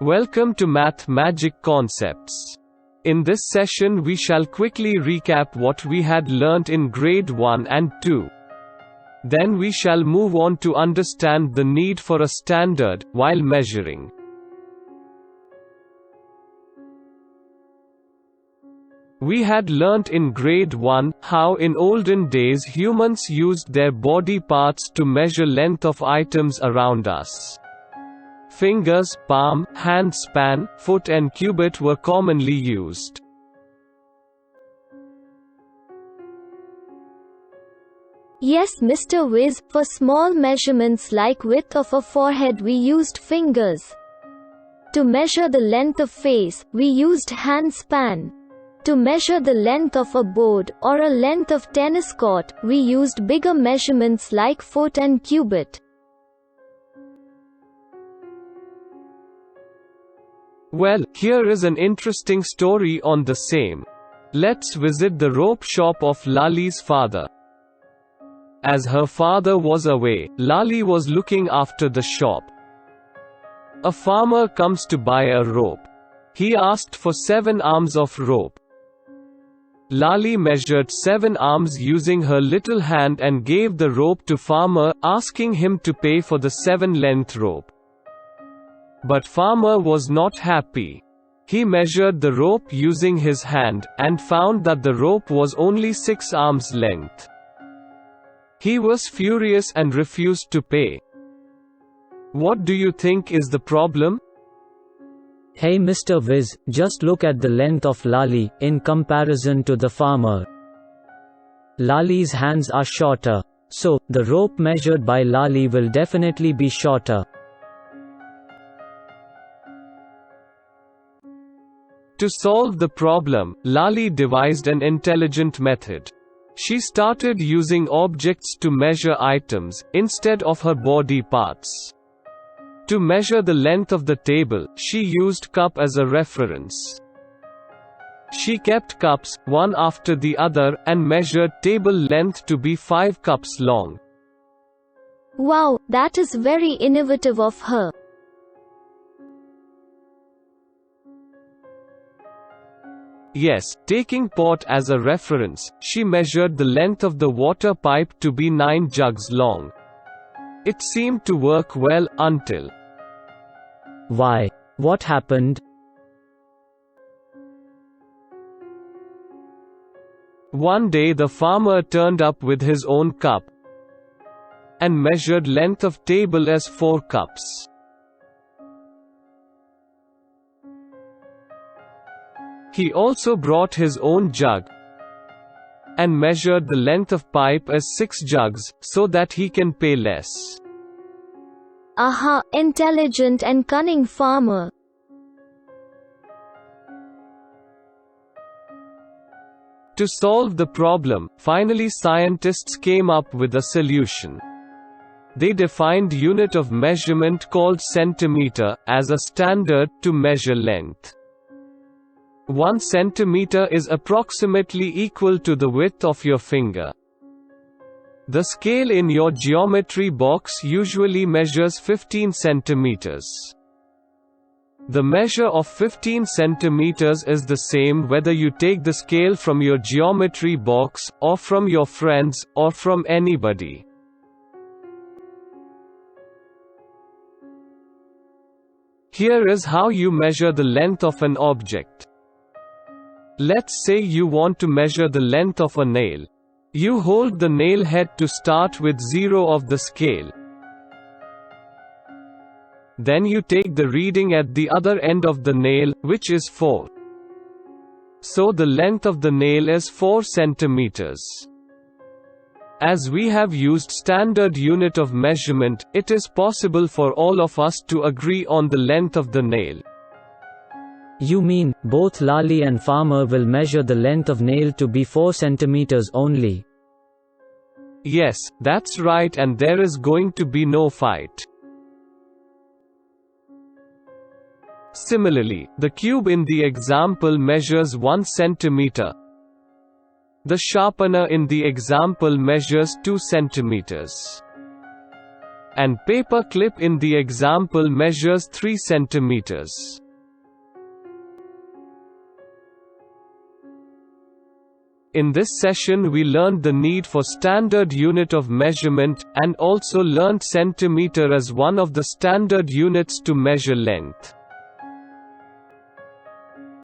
Welcome to Math Magic Concepts. In this session we shall quickly recap what we had learnt in grade 1 and 2. Then we shall move on to understand the need for a standard while measuring. We had learnt in grade 1 how in olden days humans used their body parts to measure length of items around us. Fingers, palm, hand span, foot and cubit were commonly used. Yes, Mr. Wiz, for small measurements like width of a forehead we used fingers. To measure the length of face, we used hand span. To measure the length of a board or a length of tennis court, we used bigger measurements like foot and cubit. Well, here is an interesting story on the same. Let's visit the rope shop of Lali's father. As her father was away, Lali was looking after the shop. A farmer comes to buy a rope. He asked for 7 arms of rope. Lali measured 7 arms using her little hand and gave the rope to farmer, asking him to pay for the 7-length rope. But farmer was not happy. He measured the rope using his hand, and found that the rope was only 6 arms length. He was furious and refused to pay. What do you think is the problem? Hey Mr. Wiz, just look at the length of Lali, in comparison to the farmer. Lali's hands are shorter, so, the rope measured by Lali will definitely be shorter. To solve the problem, Lali devised an intelligent method. She started using objects to measure items, instead of her body parts. To measure the length of the table, she used cup as a reference. She kept cups, one after the other, and measured table length to be 5 cups long. Wow, that is very innovative of her. Yes, taking pot as a reference, she measured the length of the water pipe to be 9 jugs long. It seemed to work well, until... Why? What happened? One day the farmer turned up with his own cup and measured length of table as 4 cups. He also brought his own jug and measured the length of pipe as 6 jugs, so that he can pay less. Aha, intelligent and cunning farmer. To solve the problem, finally scientists came up with a solution. They defined unit of measurement called centimeter as a standard to measure length. 1 centimeter is approximately equal to the width of your finger. The scale in your geometry box usually measures 15 centimeters. The measure of 15 centimeters is the same whether you take the scale from your geometry box, or from your friends, or from anybody. Here is how you measure the length of an object. Let's say you want to measure the length of a nail. You hold the nail head to start with 0 of the scale. Then you take the reading at the other end of the nail, which is 4. So the length of the nail is 4 centimeters. As we have used standard unit of measurement, it is possible for all of us to agree on the length of the nail. You mean, both Lali and farmer will measure the length of nail to be 4 centimeters only? Yes, that's right, and there is going to be no fight. Similarly, the cube in the example measures 1 centimeter. The sharpener in the example measures 2 centimeters. and paper clip in the example measures 3 centimeters. In this session we learned the need for standard unit of measurement, and also learnt centimeter as one of the standard units to measure length.